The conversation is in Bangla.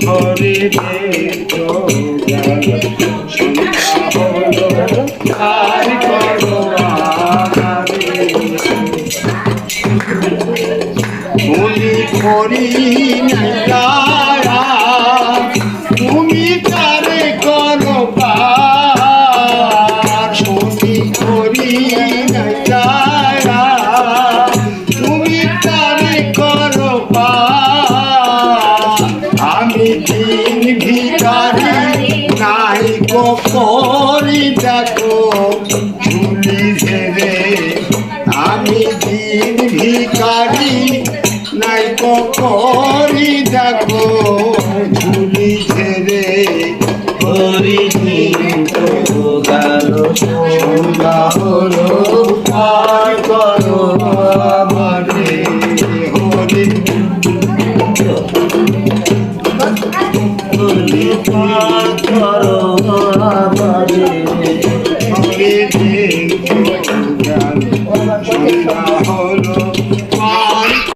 হরি সন্ধ্যা হলো আর করো তুমি করি না তুমি তারে করো পার তুমি করি না তুমি তারে করো পার আমি দিন ভিখারি নাই গো করি দেখো ঝুলি ঝেড়ে আমি দিন ভিখারি নাই গো করি দেখো ঝুলি ঝেড়ে হরি তো গেল সন্ধ্যা হলো আর করো আমারে হরি হরি পার করো আমারে হরি তো গেল সন্ধ্যা